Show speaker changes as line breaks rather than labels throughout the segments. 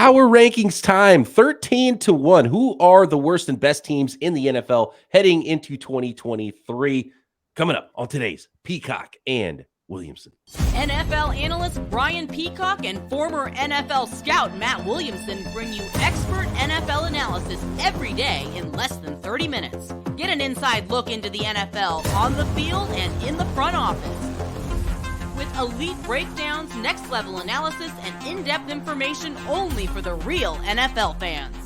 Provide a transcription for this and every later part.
Power rankings time, 13-1. Who are the worst and best teams in the NFL heading into 2023? Coming up on today's Peacock and Williamson.
NFL analyst Brian Peacock and former NFL scout Matt Williamson bring you expert NFL analysis every day in less than 30 minutes. Get an inside look into the NFL on the field and in the front office. With elite breakdowns, next-level analysis, and in-depth information only for the real NFL fans.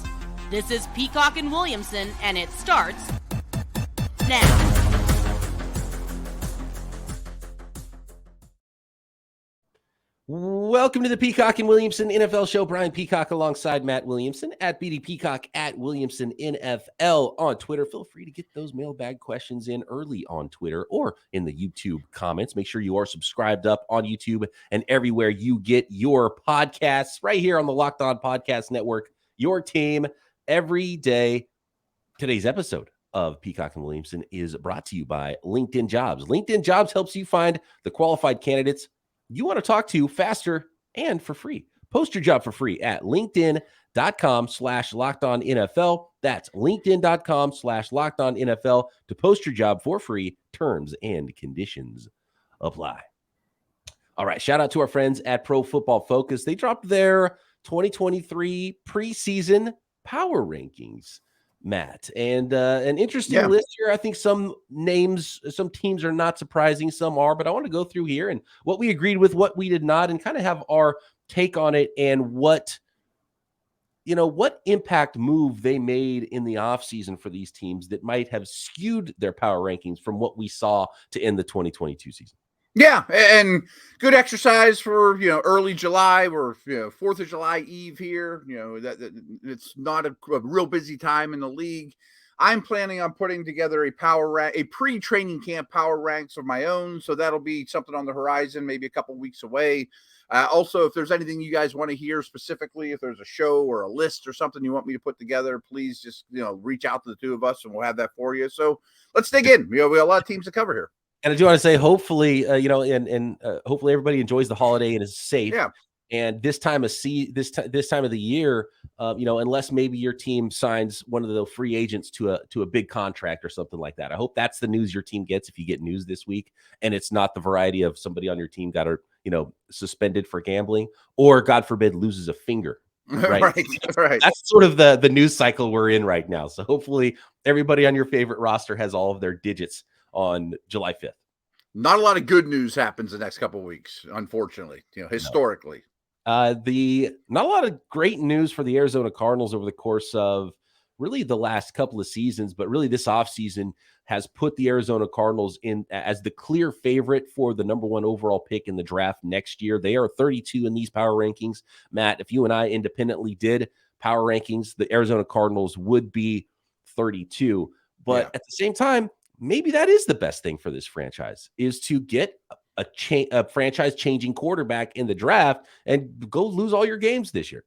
This is Peacock and Williamson, and it starts now.
Welcome to the Peacock and Williamson NFL Show. Brian Peacock alongside Matt Williamson at BD Peacock at Williamson NFL on Twitter. Feel free to get those mailbag questions in early on Twitter or in the YouTube comments. Make sure you are subscribed up on YouTube and everywhere you get your podcasts right here on the Locked On Podcast Network. Your team every day. Today's episode of Peacock and Williamson is brought to you by LinkedIn Jobs. LinkedIn Jobs helps you find the qualified candidates you want to talk to faster and for free. Post your job for free at linkedin.com/lockedonnfl. That's linkedin.com/lockedonnfl to post your job for free. Terms and conditions apply. All right. Shout out to our friends at Pro Football Focus. They dropped their 2023 preseason power rankings, Matt, and an interesting list here. I think some names, some teams are not surprising, some are, but I want to go through here and what we agreed with, what we did not, and kind of have our take on it and what impact move they made in the offseason for these teams that might have skewed their power rankings from what we saw to end the 2022 season.
Yeah, and good exercise for, early July. We're, 4th of July Eve here. That it's not a real busy time in the league. I'm planning on putting together a pre-training camp power ranks of my own. So that'll be something on the horizon, maybe a couple weeks away. Also, if there's anything you guys want to hear specifically, if there's a show or a list or something you want me to put together, please just, reach out to the two of us and we'll have that for you. So let's dig in. We have a lot of teams to cover here.
And I do want to say, hopefully, hopefully everybody enjoys the holiday and is safe.
Yeah.
And this time of this time of the year, unless maybe your team signs one of the free agents to a big contract or something like that. I hope that's the news your team gets if you get news this week, and it's not the variety of somebody on your team got suspended for gambling or, God forbid, loses a finger. Right.
right.
That's sort of the news cycle we're in right now. So hopefully everybody on your favorite roster has all of their digits on July 5th.
Not a lot of good news happens the next couple of weeks, unfortunately, historically.
Not a lot of great news for the Arizona Cardinals over the course of really the last couple of seasons, but really this offseason has put the Arizona Cardinals in as the clear favorite for the number 1 overall pick in the draft next year. They are 32 in these power rankings. Matt, if you and I independently did power rankings, the Arizona Cardinals would be 32. But at the same time, maybe that is the best thing for this franchise, is to get a franchise-changing quarterback in the draft and go lose all your games this year.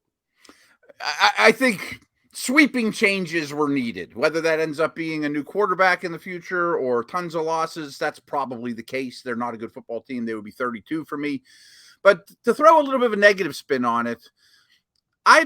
I think sweeping changes were needed. Whether that ends up being a new quarterback in the future or tons of losses, that's probably the case. They're not a good football team. They would be 32 for me. But to throw a little bit of a negative spin on it, I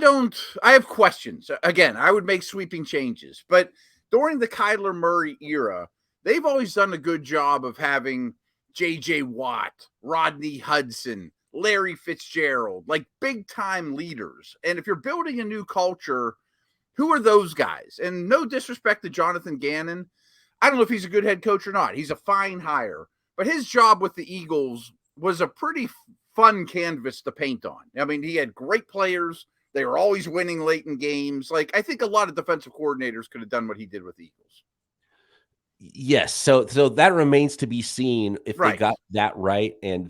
have questions. Again, I would make sweeping changes. But during the Kyler Murray era, they've always done a good job of having J.J. Watt, Rodney Hudson, Larry Fitzgerald, like big-time leaders. And if you're building a new culture, who are those guys? And no disrespect to Jonathan Gannon. I don't know if he's a good head coach or not. He's a fine hire. But his job with the Eagles was a pretty fun canvas to paint on. I mean, he had great players. They were always winning late in games. Like, I think a lot of defensive coordinators could have done what he did with the Eagles.
Yes. So that remains to be seen if they got that right. And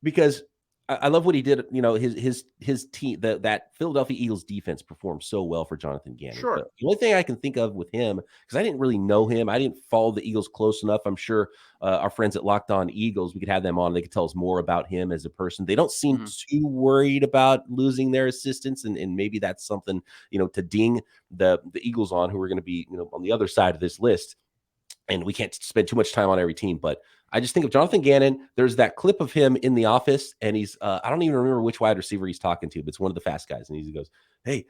because I love what he did. His team, that Philadelphia Eagles defense performed so well for Jonathan Gannon.
Sure.
But the only thing I can think of with him, because I didn't really know him, I didn't follow the Eagles close enough. I'm sure our friends at Locked On Eagles, we could have them on. They could tell us more about him as a person. They don't seem too worried about losing their assistants, and maybe that's something to ding the Eagles on, who are going to be on the other side of this list. And we can't spend too much time on every team, but I just think of Jonathan Gannon. There's that clip of him in the office, and he's I don't even remember which wide receiver he's talking to, but it's one of the fast guys, and he goes, "Hey,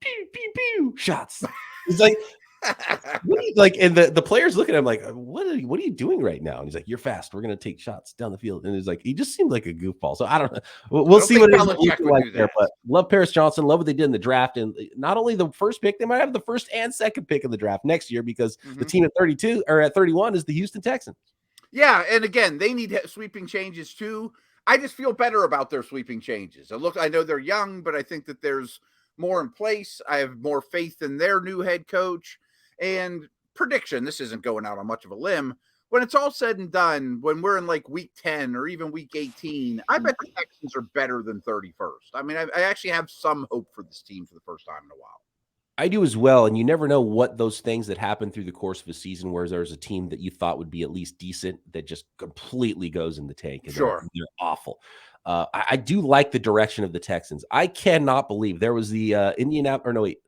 pew pew pew, shots." He's like, like, and the players look at him like, what are you doing right now? And he's like, "You're fast. We're gonna take shots down the field." And he's like, he just seemed like a goofball. So I don't know. We'll see what it's like there. But love Paris Johnson. Love what they did in the draft, and not only the first pick, they might have the first and second pick in the draft next year because the team at 32 or at 31 is the Houston Texans.
Yeah, and again, they need sweeping changes too. I just feel better about their sweeping changes. I know they're young, but I think that there's more in place. I have more faith in their new head coach. And prediction, this isn't going out on much of a limb. When it's all said and done, when we're in like week 10 or even week 18, I bet the Texans are better than 31st. I mean, I actually have some hope for this team for the first time in a while.
I do as well, and you never know what those things that happen through the course of a season where there's a team that you thought would be at least decent that just completely goes in the tank. And they're awful. I do like the direction of the Texans. I cannot believe there was the Indianapolis, or no, wait,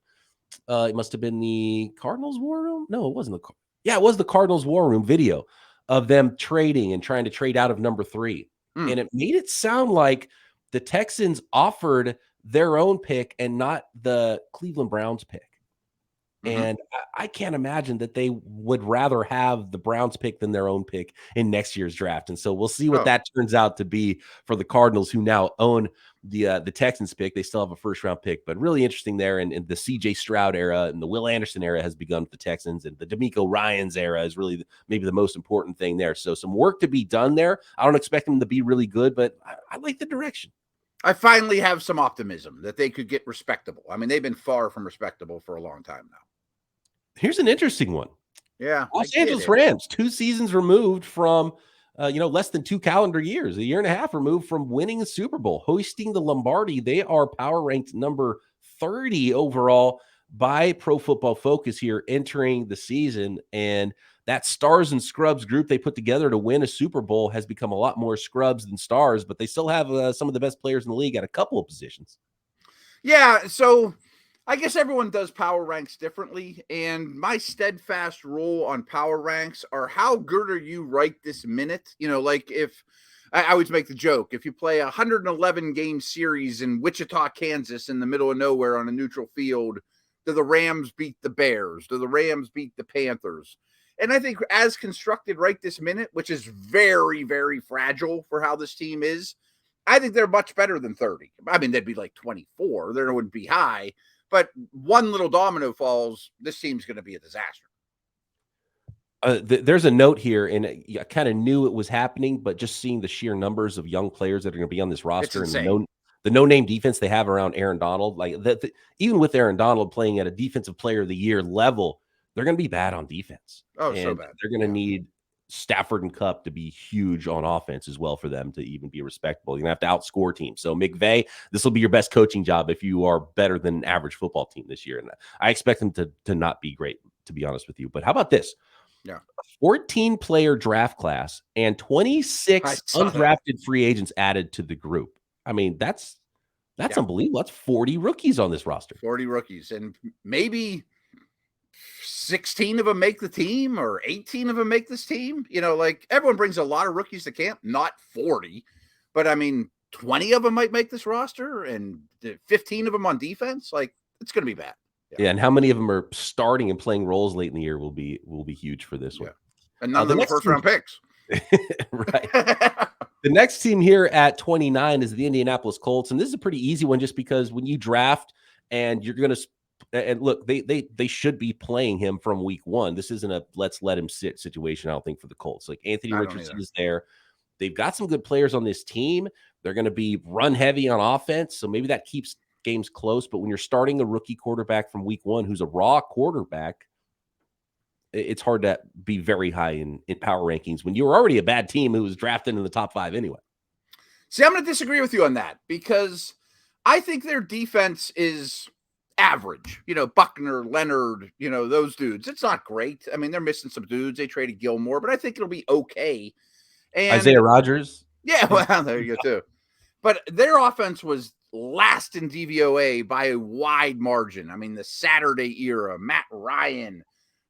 it must have been the Cardinals war room. No, it wasn't it was the Cardinals war room video of them trading and trying to trade out of number 3. And it made it sound like the Texans offered their own pick and not the Cleveland Browns pick. And I can't imagine that they would rather have the Browns pick than their own pick in next year's draft. And so we'll see what that turns out to be for the Cardinals, who now own the Texans pick. They still have a first-round pick, but really interesting there. And the C.J. Stroud era and the Will Anderson era has begun with the Texans, and the DeMeco Ryans era is really maybe the most important thing there. So some work to be done there. I don't expect them to be really good, but I like the direction.
I finally have some optimism that they could get respectable. I mean, they've been far from respectable for a long time now.
Here's an interesting one.
Yeah.
Los Angeles Rams, 2 seasons removed from, less than 2 calendar years, a year and a half removed from winning the Super Bowl, hoisting the Lombardi. They are power ranked number 30 overall by Pro Football Focus here entering the season. And that stars and scrubs group they put together to win a Super Bowl has become a lot more scrubs than stars, but they still have some of the best players in the league at a couple of positions.
Yeah, so I guess everyone does power ranks differently, and my steadfast rule on power ranks are how good are you right this minute? Like if I always make the joke, if you play a 111 game series in Wichita, Kansas, in the middle of nowhere on a neutral field, do the Rams beat the Bears? Do the Rams beat the Panthers? And I think as constructed right this minute, which is very, very fragile for how this team is, I think they're much better than 30. I mean, they'd be like 24. They wouldn't be high. But one little domino falls, this team's going to be a disaster.
There's a note here, and I kind of knew it was happening, but just seeing the sheer numbers of young players that are going to be on this roster and the no-name defense they have around Aaron Donald, like even with Aaron Donald playing at a defensive player of the year level, they're going to be bad on defense.
Oh, so bad.
They're going to need Stafford and Kupp to be huge on offense as well for them to even be respectable. You're going to have to outscore teams. So McVay, this will be your best coaching job if you are better than an average football team this year. And I expect them to not be great, to be honest with you. But how about this?
Yeah.
14-player draft class and 26 undrafted free agents added to the group. I mean, that's unbelievable. That's 40 rookies on this roster.
40 rookies. And maybe 16 of them make the team or 18 of them make this team. Like everyone brings a lot of rookies to camp, not 40, but I mean, 20 of them might make this roster and 15 of them on defense. Like it's going to be bad.
Yeah. And how many of them are starting and playing roles late in the year will be huge for this one.
And none of them are first round picks.
Right. The next team here at 29 is the Indianapolis Colts. And this is a pretty easy one just because when you draft and you're going to, and look, they should be playing him from week 1. This isn't a let's let him sit situation, I don't think, for the Colts. Like Anthony Richardson is there. They've got some good players on this team. They're going to be run heavy on offense. So maybe that keeps games close. But when you're starting a rookie quarterback from week 1 who's a raw quarterback, it's hard to be very high in power rankings when you were already a bad team who was drafted in the top 5 anyway.
See, I'm going to disagree with you on that because I think their defense is average. Buckner, Leonard, those dudes. It's not great. I mean, they're missing some dudes. They traded Gilmore, but I think it'll be okay. And
Isaiah Rodgers.
Yeah, well, there you go too. But their offense was last in DVOA by a wide margin. I mean, the Saturday era, Matt Ryan.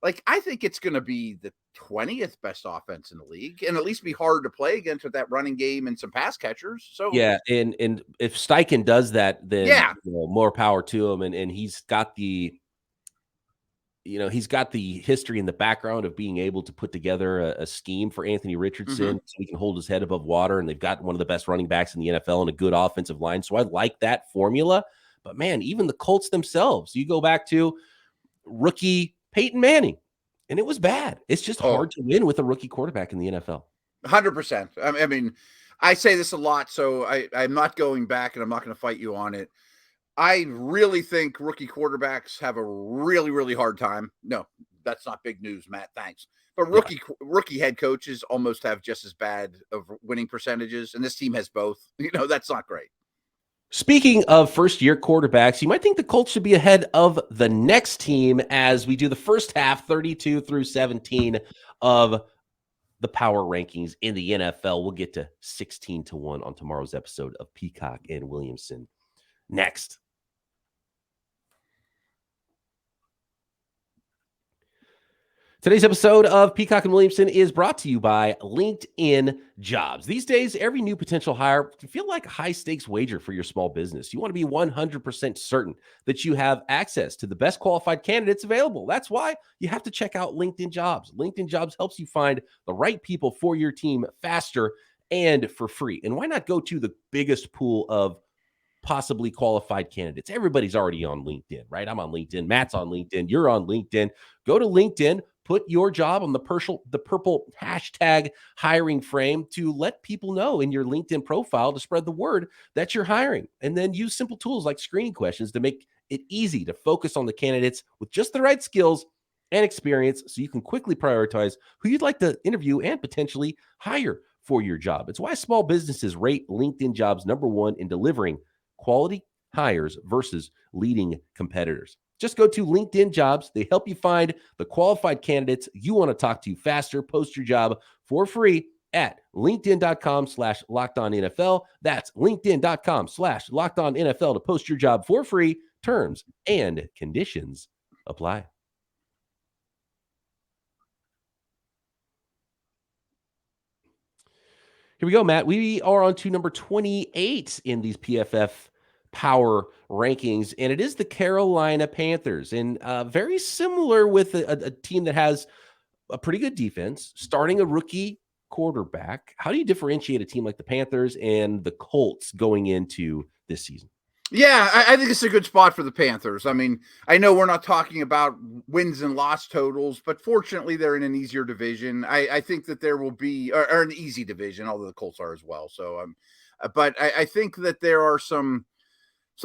like, I think it's going to be the 20th best offense in the league, and at least be hard to play against with that running game and some pass catchers. So
Yeah, and if Steichen does that, then
yeah,
more power to him, and he's got the he's got the history and the background of being able to put together a scheme for Anthony Richardson so he can hold his head above water, and they've got one of the best running backs in the NFL and a good offensive line. So I like that formula. But man, even the Colts themselves, you go back to rookie Peyton Manning, and it was bad. It's just hard to win with a rookie quarterback in the NFL.
100%. I mean, I say this a lot, so I'm not going back, and I'm not going to fight you on it. I really think rookie quarterbacks have a really, really hard time. No, that's not big news, Matt. Thanks. But rookie head coaches almost have just as bad of winning percentages, and this team has both. That's not great.
Speaking of first-year quarterbacks, you might think the Colts should be ahead of the next team as we do the first half, 32 through 17 of the power rankings in the NFL. We'll get to 16-1 on tomorrow's episode of Peacock and Williamson. Next. Today's episode of Peacock and Williamson is brought to you by LinkedIn Jobs. These days, every new potential hire can feel like a high-stakes wager for your small business. You want to be 100% certain that you have access to the best qualified candidates available. That's why you have to check out LinkedIn Jobs. LinkedIn Jobs helps you find the right people for your team faster and for free. And why not go to the biggest pool of possibly qualified candidates? Everybody's already on LinkedIn, right? I'm on LinkedIn. Matt's on LinkedIn. You're on LinkedIn. Go to LinkedIn. Put your job on the purple hashtag hiring frame to let people know in your LinkedIn profile to spread the word that you're hiring. And then use simple tools like screening questions to make it easy to focus on the candidates with just the right skills and experience so you can quickly prioritize who you'd like to interview and potentially hire for your job. It's why small businesses rate LinkedIn Jobs #1 in delivering quality hires versus leading competitors. Just go to LinkedIn Jobs. They help you find the qualified candidates you want to talk to faster. Post your job for free at linkedin.com/LockedOnNFL. That's linkedin.com/LockedOnNFL to post your job for free. Terms and conditions apply. Here we go, Matt. We are on to number 28 in these PFF power rankings, and it is the Carolina Panthers. And very similar with a team that has a pretty good defense, starting a rookie quarterback. How do you differentiate a team like the Panthers and the Colts going into this season?
Yeah, I think it's a good spot for the Panthers. I mean, I know we're not talking about wins and loss totals, but fortunately they're in an easier division. I think that there will be, or an easy division, although the Colts are as well. So, but I think that there are some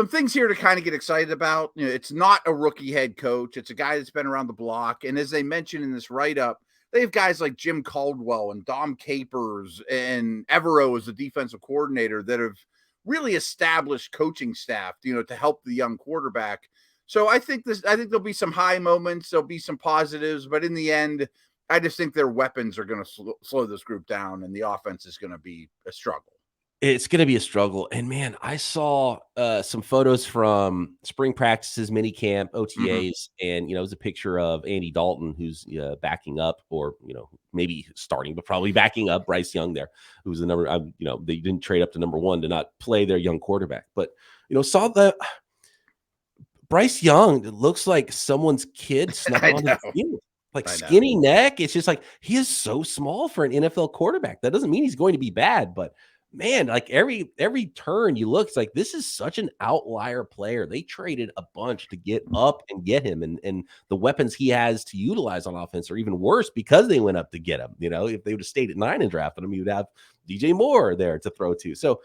things here to kind of get excited about. It's not a rookie head coach. It's a guy that's been around the block. And as they mentioned in this write-up, they have guys like Jim Caldwell and Dom Capers and Evero as the defensive coordinator that have really established coaching staff, to help the young quarterback. So I think there'll be some high moments. There'll be some positives, but in the end, I just think their weapons are going to slow this group down, and the offense is going to be a struggle.
It's going to be a struggle. And man, I saw some photos from spring practices, mini camp, OTAs, and, it was a picture of Andy Dalton, who's backing up, or, maybe starting, but probably backing up Bryce Young there, who's the number, they didn't trade up to #1 to not play their young quarterback. But, saw the Bryce Young, it looks like someone's kid snuck on the field. Like skinny neck. It's just like, he is so small for an NFL quarterback. That doesn't mean he's going to be bad, but man, like every turn you look, it's like, this is such an outlier player. They traded a bunch to get up and get him. And the weapons he has to utilize on offense are even worse because they went up to get him. If they would have stayed at 9 and drafted him, you'd have DJ Moore there to throw to. So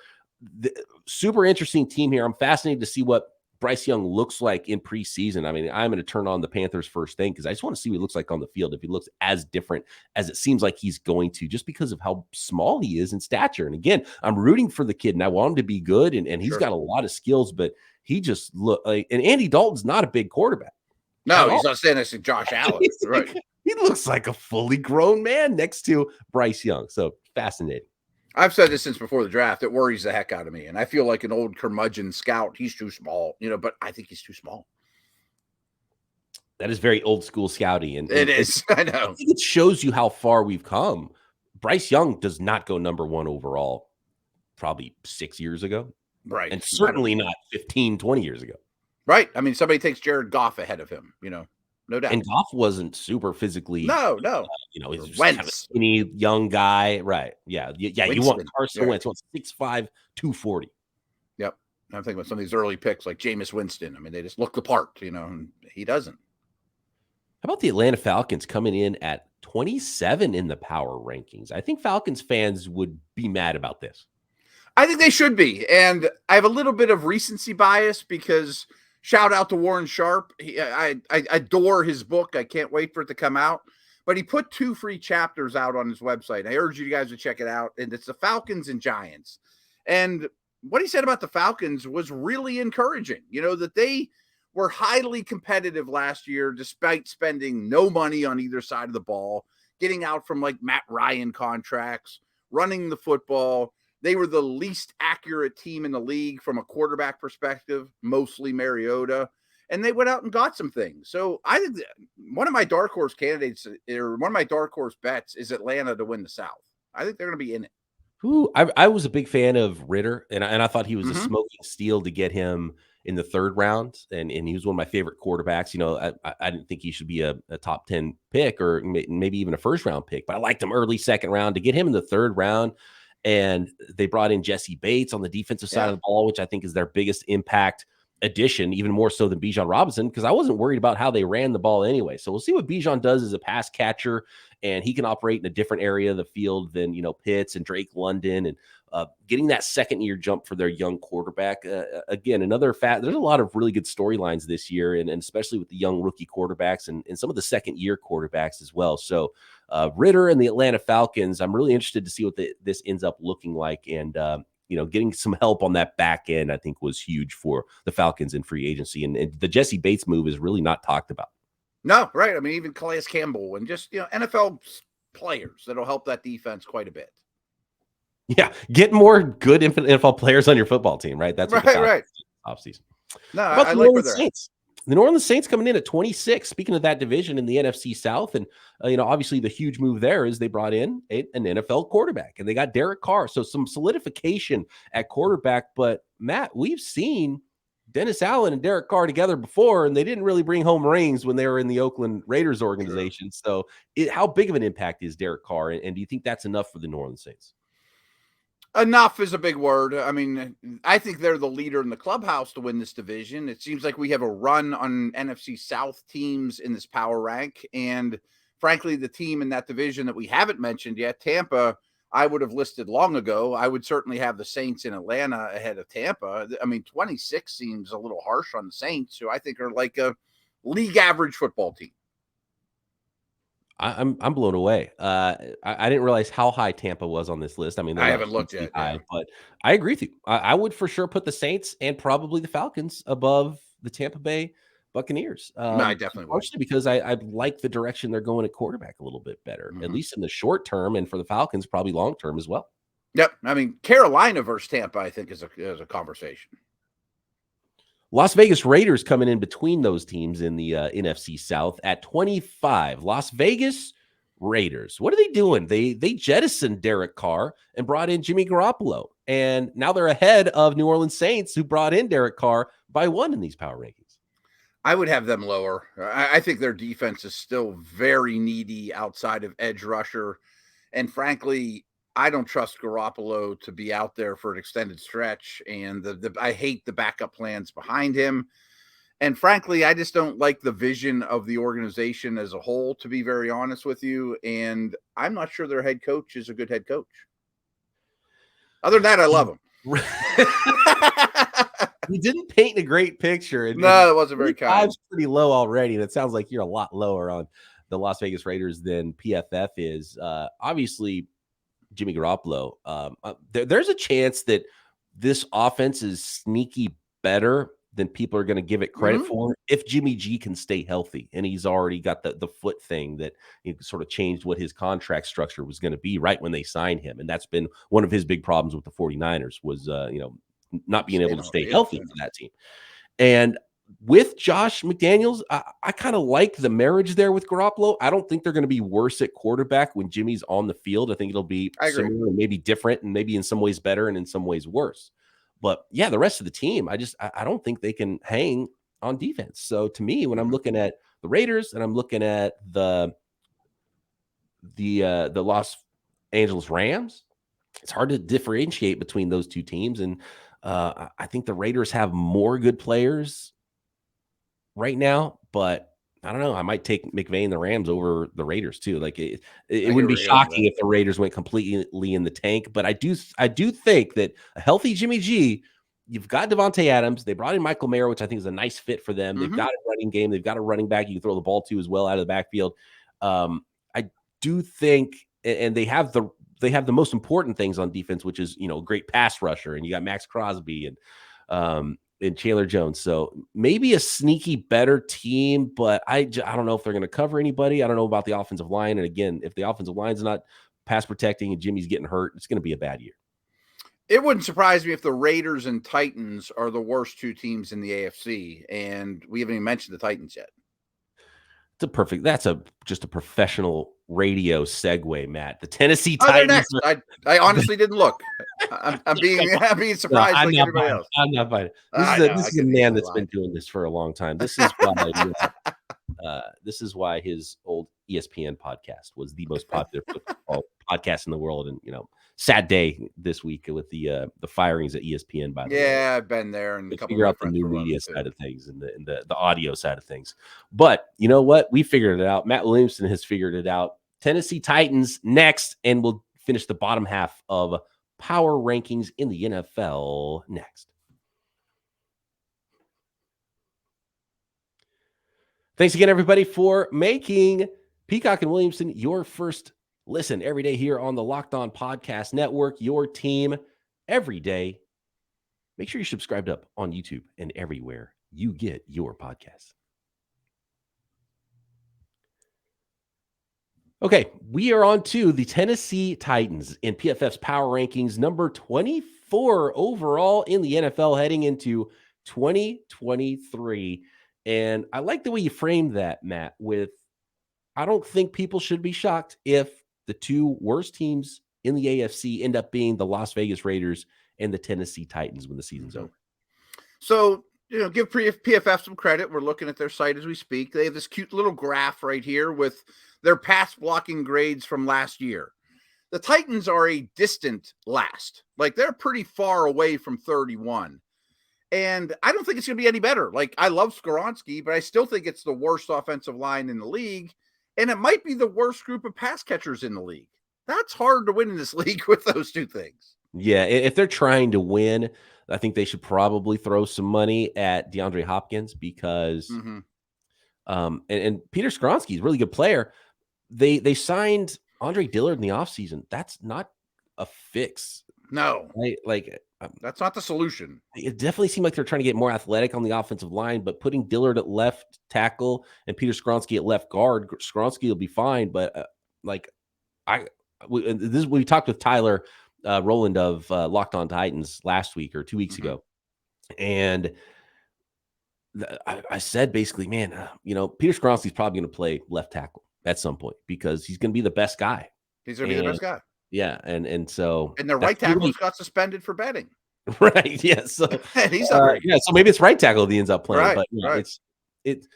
super interesting team here. I'm fascinated to see what Bryce Young looks like in preseason. I mean, I'm going to turn on the Panthers first thing because I just want to see what he looks like on the field. If he looks as different as it seems like he's going to, just because of how small he is in stature. And again, I'm rooting for the kid and I want him to be good. And he's got a lot of skills, but he just look like, and Andy Dalton's not a big quarterback.
No, he's not standing next to Josh Allen. Right.
He looks like a fully grown man next to Bryce Young. So fascinating.
I've said this since before the draft. It worries the heck out of me. And I feel like an old curmudgeon scout. He's too small, but I think he's too small.
That is very old school scouting. And
It is. I know.
I think it shows you how far we've come. Bryce Young does not go number 1 overall probably 6 years ago.
Right.
And certainly not 15, 20 years ago.
Right. I mean, somebody takes Jared Goff ahead of him, no doubt.
And Goff wasn't super physically.
No.
He's just kind of a skinny young guy. Right. Yeah. Winston. You want Carson Wentz. You want 6'5", 240.
Yep. I'm thinking about some of these early picks like Jameis Winston. I mean, they just look the part, and he doesn't.
How about the Atlanta Falcons coming in at 27 in the power rankings? I think Falcons fans would be mad about this.
I think they should be. And I have a little bit of recency bias because shout out to Warren Sharp. I adore his book. I can't wait for it to come out. But he put 2 free chapters out on his website. I urge you guys to check it out. And it's the Falcons and Giants. And what he said about the Falcons was really encouraging. That they were highly competitive last year despite spending no money on either side of the ball, getting out from like Matt Ryan contracts, running the football. They were the least accurate team in the league from a quarterback perspective, mostly Mariota, and they went out and got some things. So I think one of my dark horse candidates or one of my dark horse bets is Atlanta to win the South. I think they're going to be in it.
Ooh, I was a big fan of Ritter, and I thought he was a smoking steal to get him in the 3rd round, and he was one of my favorite quarterbacks. I didn't think he should be a top 10 pick or maybe even a 1st-round pick, but I liked him early 2nd round. To get him in the 3rd round, and they brought in Jesse Bates on the defensive side of the ball, which I think is their biggest impact addition, even more so than Bijan Robinson, because I wasn't worried about how they ran the ball anyway. So we'll see what Bijan does as a pass catcher, and he can operate in a different area of the field than, Pitts and Drake London, and getting that 2nd-year jump for their young quarterback. Again, another there's a lot of really good storylines this year, and especially with the young rookie quarterbacks and some of the 2nd-year quarterbacks as well. So Ritter and the Atlanta Falcons, I'm really interested to see what this ends up looking like. And, getting some help on that back end, I think, was huge for the Falcons in free agency. And the Jesse Bates move is really not talked about.
No, right. I mean, even Calais Campbell and just, NFL players that'll help that defense quite a bit.
Yeah, get more good NFL players on your football team, right? That's what
right.
Offseason.
No, I like where they're at.
The New Orleans Saints coming in at 26. Speaking of that division in the NFC South, and obviously the huge move there is they brought in an NFL quarterback, and they got Derek Carr. So some solidification at quarterback. But Matt, we've seen Dennis Allen and Derek Carr together before, and they didn't really bring home rings when they were in the Oakland Raiders organization. Sure. So how big of an impact is Derek Carr, and do you think that's enough for the New Orleans Saints?
Enough is a big word. I mean, I think they're the leader in the clubhouse to win this division. It seems like we have a run on NFC South teams in this power rank. And frankly, the team in that division that we haven't mentioned yet, Tampa, I would have listed long ago. I would certainly have the Saints in Atlanta ahead of Tampa. I mean, 26 seems a little harsh on the Saints, who I think are like a league average football team.
I'm blown away. I didn't realize how high Tampa was on this list. I mean,
I haven't looked yet,
but I agree with you. I would for sure put the Saints and probably the Falcons above the Tampa Bay Buccaneers.
No, I definitely would.
Partially because I like the direction they're going at quarterback a little bit better, at least in the short term, and for the Falcons, probably long term as well.
Yep. I mean, Carolina versus Tampa, I think, is a conversation.
Las Vegas Raiders coming in between those teams in the NFC South at 25. Las Vegas Raiders. What are they doing? They jettisoned Derek Carr and brought in Jimmy Garoppolo. And now they're ahead of New Orleans Saints, who brought in Derek Carr by 1 in these power rankings.
I would have them lower. I think their defense is still very needy outside of edge rusher. And frankly, I don't trust Garoppolo to be out there for an extended stretch, and I hate the backup plans behind him. And frankly, I just don't like the vision of the organization as a whole, to be very honest with you. And I'm not sure their head coach is a good head coach. Other than that, I love him.
He didn't paint a great picture.
No, it wasn't very kind.
It's pretty low already, and it sounds like you're a lot lower on the Las Vegas Raiders than PFF is. Obviously, Jimmy Garoppolo, there's a chance that this offense is sneaky better than people are going to give it credit for if Jimmy G can stay healthy. And he's already got the foot thing that sort of changed what his contract structure was going to be right when they signed him. And that's been one of his big problems with the 49ers was, not being able to stay healthy for that team. And with Josh McDaniels, I kind of like the marriage there with Garoppolo. I don't think they're going to be worse at quarterback when Jimmy's on the field. I think it'll be similar and maybe different and maybe in some ways better and in some ways worse. But yeah, the rest of the team, I don't think they can hang on defense. So to me, when I'm looking at the Raiders and I'm looking at the Los Angeles Rams, it's hard to differentiate between those two teams. And I think the Raiders have more good players right now, but I don't know. I might take McVay and the Rams over the Raiders too. Like it wouldn't be shocking if the Raiders went completely in the tank. But I do think that a healthy Jimmy G, you've got Devontae Adams. They brought in Michael Mayer, which I think is a nice fit for them. They've got a running game. They've got a running back you can throw the ball to as well out of the backfield. I do think, and they have the most important things on defense, which is great pass rusher, and you got Max Crosby and Chandler Jones. So maybe a sneaky better team, but I don't know if they're going to cover anybody. I don't know about the offensive line. And again, if the offensive line's not pass protecting and Jimmy's getting hurt, it's going to be a bad year.
It wouldn't surprise me if the Raiders and Titans are the worst two teams in the AFC, and we haven't even mentioned the Titans yet.
That's just a professional radio segue, Matt. The Tennessee Titans.
I honestly didn't look. I'm being surprised like everybody else.
I'm not fighting. This is a man that's been doing this for a long time. This is why this is why his old ESPN podcast was the most popular football podcast in the world. And sad day this week with the firings at ESPN. By the way,
I've been there and
figure out the new media side of things and the audio side of things. But you know what? We figured it out. Matt Williamson has figured it out. Tennessee Titans next, and we'll finish the bottom half of power rankings in the NFL next. Thanks again, everybody, for making Peacock and Williamson your first listen every day here on the Locked On Podcast Network, your team every day. Make sure you're subscribed up on YouTube and everywhere you get your podcasts. Okay, we are on to the Tennessee Titans in PFF's Power Rankings, number 24 overall in the NFL heading into 2023. And I like the way you framed that, Matt, with I don't think people should be shocked if the two worst teams in the AFC end up being the Las Vegas Raiders and the Tennessee Titans when the season's over.
So, give PFF some credit. We're looking at their site as we speak. They have this cute little graph right here with their pass blocking grades from last year. The Titans are a distant last. Like, they're pretty far away from 31. And I don't think it's going to be any better. Like, I love Skoronski, but I still think it's the worst offensive line in the league. And it might be the worst group of pass catchers in the league. That's hard to win in this league with those two things.
Yeah, if they're trying to win, I think they should probably throw some money at DeAndre Hopkins because and Peter Skoronski is a really good player. They signed Andre Dillard in the offseason. That's not a fix.
No.
Right? Like
that's not the solution.
It definitely seemed like they're trying to get more athletic on the offensive line, but putting Dillard at left tackle and Peter Skoronski at left guard, Skoronski will be fine. But we talked with Tyler Rowland of Locked On Titans last week or 2 weeks ago, and I said basically, man, Peter Skoronski is probably going to play left tackle at some point because he's going to be the best guy.
He's going to be the best guy.
Yeah, and so
their right tackle got suspended for betting.
Right. Yeah. So
he's not right.
Yeah. So maybe it's right tackle that he ends up playing.
Right,
but
right.
It's.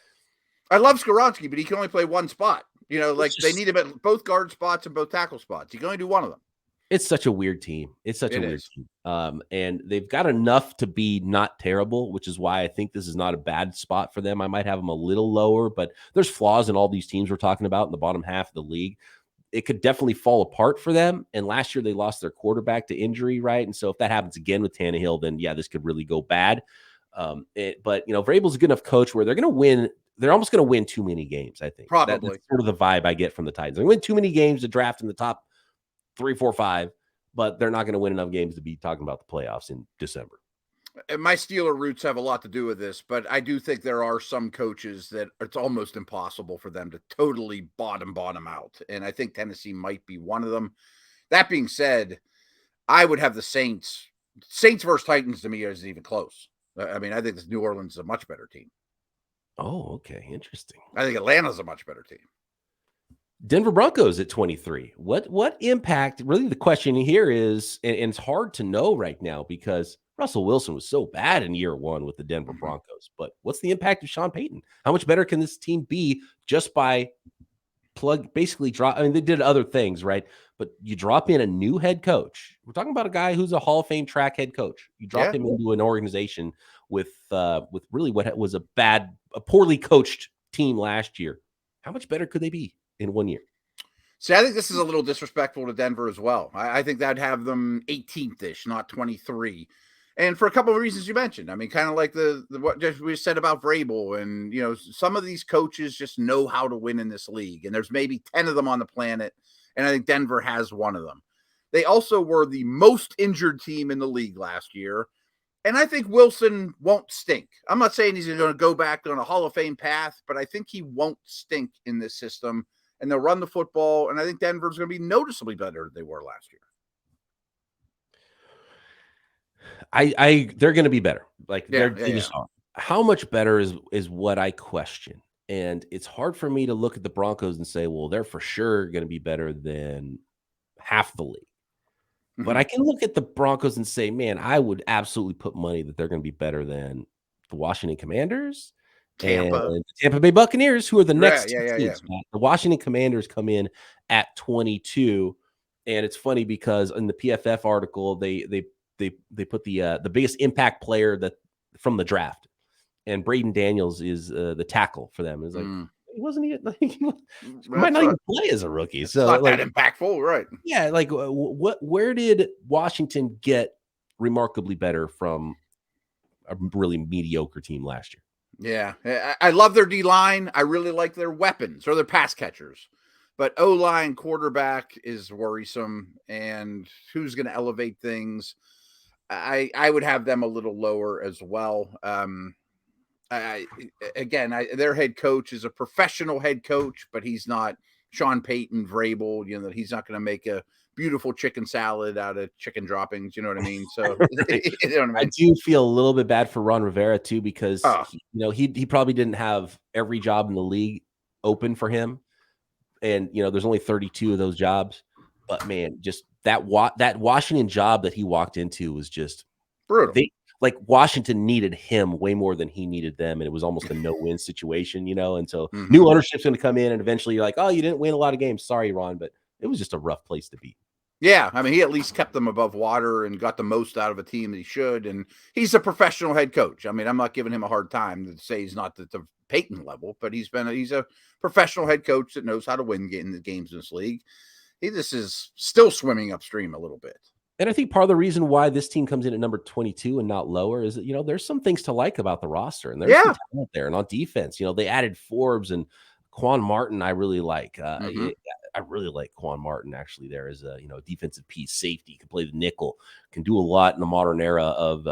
I love Skoronski, but he can only play one spot. They need him at both guard spots and both tackle spots. He can only do one of them.
It's such a weird team. It's such a weird team. And they've got enough to be not terrible, which is why I think this is not a bad spot for them. I might have them a little lower, but there's flaws in all these teams we're talking about in the bottom half of the league. It could definitely fall apart for them. And last year they lost their quarterback to injury, right? And so if that happens again with Tannehill, then yeah, this could really go bad. But Vrabel's a good enough coach where they're going to win. They're almost going to win too many games, I think.
Probably.
That's sort of the vibe I get from the Titans. They win too many games to draft in the top 3, 4, 5, but they're not going to win enough games to be talking about the playoffs in December.
And my Steeler roots have a lot to do with this, but I do think there are some coaches that it's almost impossible for them to totally bottom out. And I think Tennessee might be one of them. That being said, I would have the Saints versus Titans to me isn't even close. I mean, I think this New Orleans is a much better team.
Oh, okay. Interesting.
I think Atlanta's a much better team.
Denver Broncos at 23. What impact? Really, the question here is, and it's hard to know right now because Russell Wilson was so bad in year one with the Denver Broncos. But what's the impact of Sean Payton? How much better can this team be just by basically drop? I mean, they did other things, right? But you drop in a new head coach. We're talking about a guy who's a Hall of Fame track head coach. You drop him into an organization with really what was a poorly coached team last year. How much better could they be in 1 year?
See, I think this is a little disrespectful to Denver as well. I think that'd have them 18th-ish, not 23. And for a couple of reasons you mentioned. I mean, kind of like the what we said about Vrabel. And, some of these coaches just know how to win in this league. And there's maybe 10 of them on the planet. And I think Denver has one of them. They also were the most injured team in the league last year. And I think Wilson won't stink. I'm not saying he's going to go back on a Hall of Fame path, but I think he won't stink in this system. And they'll run the football, and I think Denver's going to be noticeably better than they were last year.
They're going to be better. Like they just
are.
How much better is what I question, and it's hard for me to look at the Broncos and say, well, they're for sure going to be better than half the league. But I can look at the Broncos and say, man, I would absolutely put money that they're going to be better than the Washington Commanders. And the Tampa Bay Buccaneers, who are the next teams. The Washington Commanders come in at 22, and it's funny because in the PFF article they put the biggest impact player that from the draft, and Braden Daniels is the tackle for them. It's like wasn't he? Like, he might not even play as a rookie, so
not that impactful, right?
Yeah, like where did Washington get remarkably better from a really mediocre team last year?
Yeah, I love their D-line. I really like their weapons or their pass catchers. But O-line quarterback is worrisome, and who's going to elevate things? I would have them a little lower as well. Their head coach is a professional head coach, but he's not Sean Payton, Vrabel. He's not going to make a beautiful chicken salad out of chicken droppings. You know what I mean? So
I do feel a little bit bad for Ron Rivera too, because he probably didn't have every job in the league open for him, and there's only 32 of those jobs. But man, just that Washington job that he walked into was just
brutal.
Washington needed him way more than he needed them, and it was almost a no-win situation, and so new ownership's going to come in, and eventually you're like, oh, you didn't win a lot of games, sorry, Ron, but it was just a rough place to be.
Yeah, I mean, he at least kept them above water and got the most out of a team that he should, and he's a professional head coach. I mean, I'm not giving him a hard time to say he's not at the Peyton level, but he's a professional head coach that knows how to win the games in this league. He just is still swimming upstream a little bit.
And I think part of the reason why this team comes in at number 22 and not lower is that, there's some things to like about the roster, and there's some talent there. And on defense, they added Forbes and Quan Martin. I really like. I really like Quan Martin actually there as a defensive piece, safety, can play the nickel, can do a lot in the modern era of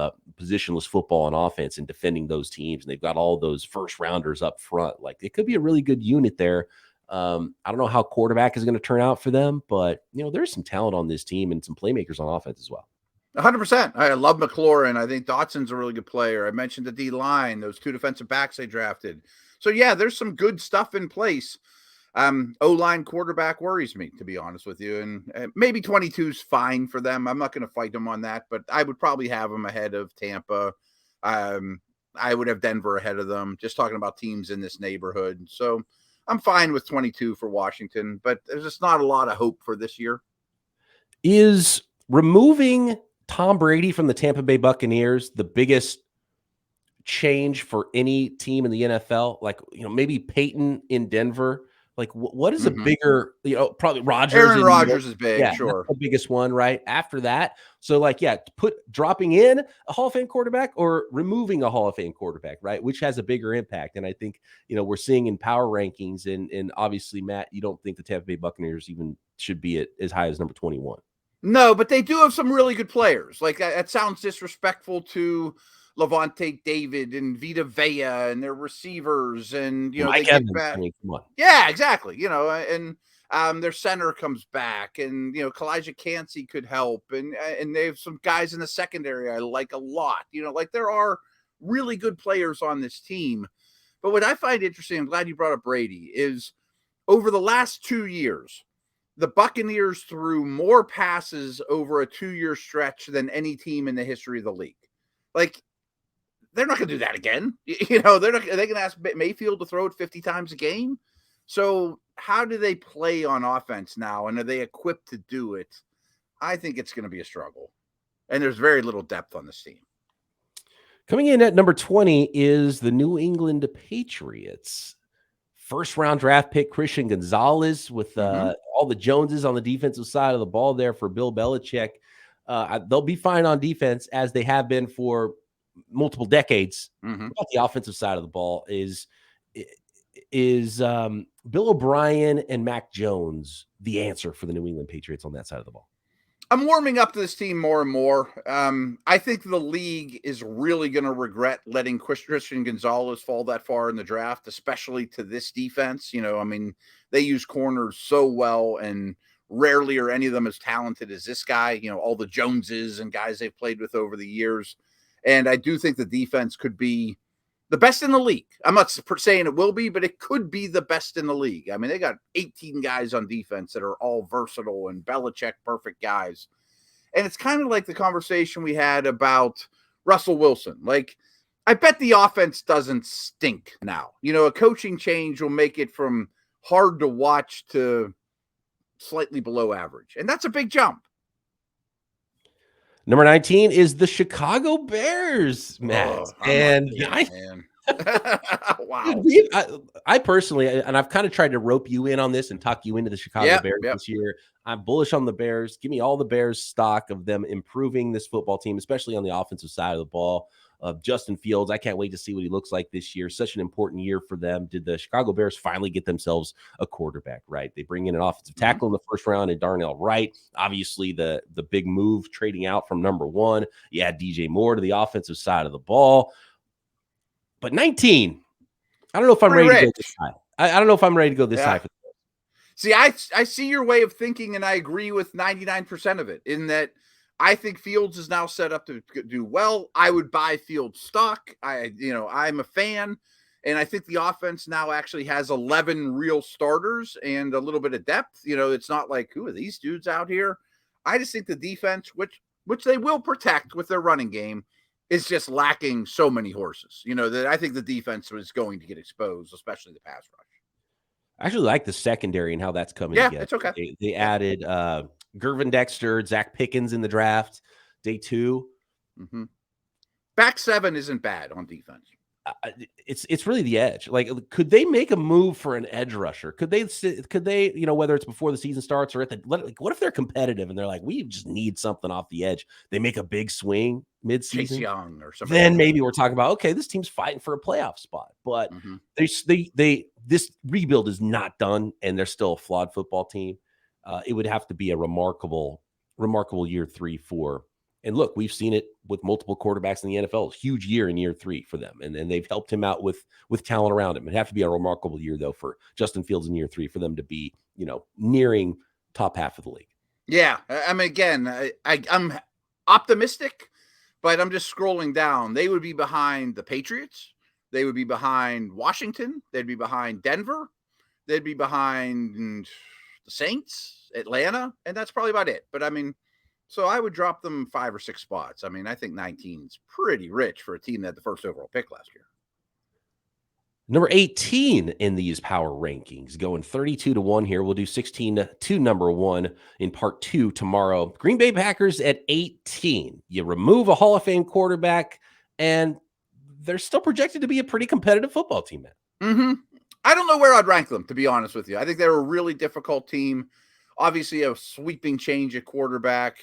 positionless football and offense and defending those teams. And they've got all those first rounders up front. Like, it could be a really good unit there. I don't know how quarterback is going to turn out for them, but there's some talent on this team and some playmakers on offense as well.
100%. I love McLaurin. I think Dotson's a really good player. I mentioned the D-line, those two defensive backs they drafted. So yeah, there's some good stuff in place. O-line quarterback worries me, to be honest with you. And maybe 22 is fine for them. I'm not going to fight them on that, but I would probably have them ahead of Tampa. I would have Denver ahead of them, just talking about teams in this neighborhood. So I'm fine with 22 for Washington, but there's just not a lot of hope for this year.
Is removing Tom Brady from the Tampa Bay Buccaneers the biggest change for any team in the NFL? Like, maybe Peyton in Denver. Like, what is a bigger, probably Rodgers.
Aaron Rodgers is big, sure.
That's the biggest one, right? After that. So, dropping in a Hall of Fame quarterback or removing a Hall of Fame quarterback, right? Which has a bigger impact. And I think, we're seeing in power rankings, and obviously, Matt, you don't think the Tampa Bay Buccaneers even should be as high as number 21.
No, but they do have some really good players. Like, that sounds disrespectful to Levante David and Vita Vea and their receivers, and
Mike Evans. I mean, come on.
Yeah, exactly. And their center comes back, and Kalijah Cansey could help, and they have some guys in the secondary I like a lot. There are really good players on this team, But what I find interesting, I'm glad you brought up Brady, is over the last 2 years, the Buccaneers threw more passes over a 2-year stretch than any team in the history of the league. Like, they're not going to do that again. They're going to ask Mayfield to throw it 50 times a game. So how do they play on offense now? And are they equipped to do it? I think it's going to be a struggle. And there's very little depth on this team.
Coming in at number 20 is the New England Patriots. First-round draft pick Christian Gonzalez with all the Joneses on the defensive side of the ball there for Bill Belichick. They'll be fine on defense, as they have been for multiple decades. About the offensive side of the ball is Bill O'Brien and Mac Jones the answer for the New England Patriots on that side of the ball?
I'm warming up to this team more and more. I think the league is really going to regret letting Christian Gonzalez fall that far in the draft, especially to this defense. They use corners so well, and rarely are any of them as talented as this guy. All the Joneses and guys they've played with over the years. And I do think the defense could be the best in the league. I'm not saying it will be, but it could be the best in the league. They got 18 guys on defense that are all versatile and Belichick perfect guys. And it's kind of like the conversation we had about Russell Wilson. Like, I bet the offense doesn't stink now. A coaching change will make it from hard to watch to slightly below average. And that's a big jump.
Number 19 is the Chicago Bears, Matt.
Wow.
I personally, and I've kind of tried to rope you in on this and talk you into the Chicago Bears this year. I'm bullish on the Bears. Give me all the Bears stock of them improving this football team, especially on the offensive side of the ball. Justin Fields, I can't wait to see what he looks like this year. Such an important year for them. Did the Chicago Bears finally get themselves a quarterback, right? They bring in an offensive tackle in the first round and Darnell Wright. Obviously, the big move trading out from number 1. You add DJ Moore to the offensive side of the ball. But 19, I don't know if I'm ready to go this high. I don't know if I'm ready to go this high.
See, I see your way of thinking, and I agree with 99% of it, in that I think Fields is now set up to do well. I would buy Fields stock. I'm a fan, and I think the offense now actually has 11 real starters and a little bit of depth. It's not like, who are these dudes out here? I just think the defense, which they will protect with their running game, is just lacking so many horses. That I think the defense was going to get exposed, especially the pass rush.
I actually like the secondary and how that's coming together.
Yeah, it's okay.
They added Gervin Dexter, Zach Pickens in the draft, day 2.
Back 7 isn't bad on defense.
It's really the edge. Like, could they make a move for an edge rusher? Could they, whether it's before the season starts or what if they're competitive and they're like, we just need something off the edge? They make a big swing mid-season.
Chase Young or something.
Then maybe we're talking about, okay, this team's fighting for a playoff spot, but this rebuild is not done, and they're still a flawed football team. It would have to be a remarkable year 3 for. And look, we've seen it with multiple quarterbacks in the NFL. Huge year in year 3 for them. And they've helped him out with talent around him. It'd have to be a remarkable year, though, for Justin Fields in year 3 for them to be, nearing top half of the league.
Yeah. Again, I'm optimistic, but I'm just scrolling down. They would be behind the Patriots. They would be behind Washington. They'd be behind Denver. They'd be behind the Saints, Atlanta. And that's probably about it. But so I would drop them 5 or 6 spots. I think 19 is pretty rich for a team that had the first overall pick last year.
Number 18 in these power rankings, going 32-1 here. We'll do 16 to number 1 in part 2 tomorrow. Green Bay Packers at 18. You remove a Hall of Fame quarterback, and they're still projected to be a pretty competitive football team, man.
I don't know where I'd rank them, to be honest with you. I think they're a really difficult team. Obviously, a sweeping change at quarterback.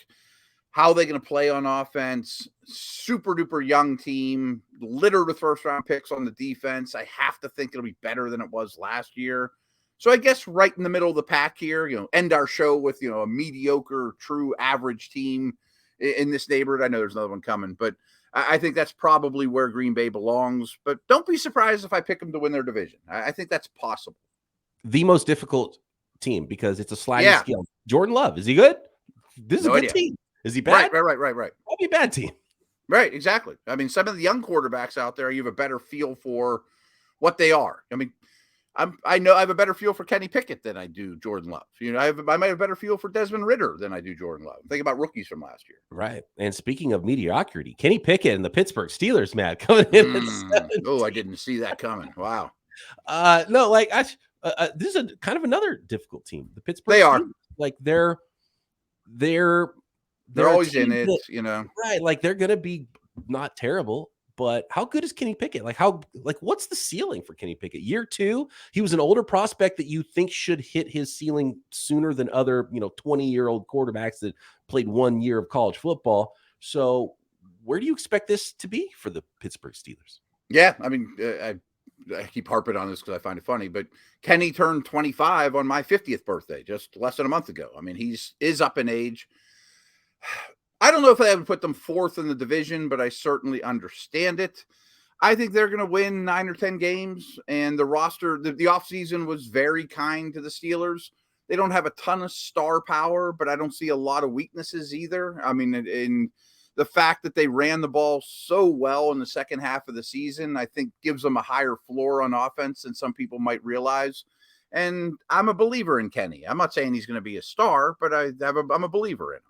How are they going to play on offense? Super duper young team, littered with first round picks on the defense. I have to think it'll be better than it was last year. So I guess right in the middle of the pack here, end our show with, a mediocre, true average team in this neighborhood. I know there's another one coming, but I think that's probably where Green Bay belongs. But don't be surprised if I pick them to win their division. I think that's possible.
The most difficult team, because it's a sliding scale. Jordan Love, is he good? This is a good team. Is he bad?
Right.
Probably a bad team.
Right, exactly. Some of the young quarterbacks out there, you have a better feel for what they are. I mean, I know I have a better feel for Kenny Pickett than I do Jordan Love. You know, I might have a better feel for Desmond Ridder than I do Jordan Love. Think about rookies from last year.
Right. And speaking of mediocrity, Kenny Pickett and the Pittsburgh Steelers, Matt, coming in at 17.
Oh, I didn't see that coming. Wow.
No, like this is a kind of another difficult team. The Pittsburgh
They are.
Steelers, like they're
always in it, you know.
Right. Like they're gonna be not terrible, but how good is Kenny Pickett? Like what's the ceiling for Kenny Pickett? Year 2, he was an older prospect that you think should hit his ceiling sooner than other, 20-year-old quarterbacks that played 1 year of college football. So where do you expect this to be for the Pittsburgh Steelers?
Yeah, I mean, I keep harping on this because I find it funny, but Kenny turned 25 on my 50th birthday, just less than a month ago. I mean, is up in age. I don't know if I would put them 4th in the division, but I certainly understand it. I think they're going to win 9 or 10 games, and the roster, the offseason was very kind to the Steelers. They don't have a ton of star power, but I don't see a lot of weaknesses either. I mean, in the fact that they ran the ball so well in the second half of the season, I think gives them a higher floor on offense than some people might realize. And I'm a believer in Kenny. I'm not saying he's going to be a star, but I'm a believer in him.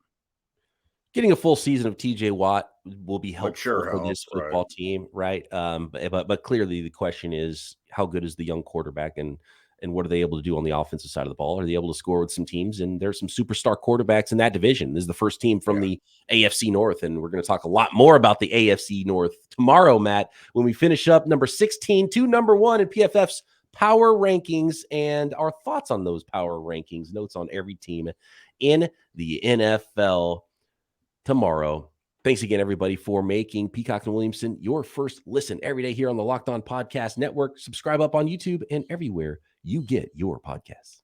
Getting a full season of TJ Watt will be helpful for this football
right.
team, right? But clearly the question is, how good is the young quarterback, and what are they able to do on the offensive side of the ball? Are they able to score with some teams? And there's some superstar quarterbacks in that division. This is the first team from the AFC North, and we're going to talk a lot more about the AFC North tomorrow, Matt, when we finish up number 16 to number 1 in PFF's power rankings and our thoughts on those power rankings, notes on every team in the NFL tomorrow. Thanks again, everybody, for making Peacock and Williamson your first listen every day here on the Locked On Podcast Network. Subscribe up on YouTube and everywhere you get your podcasts.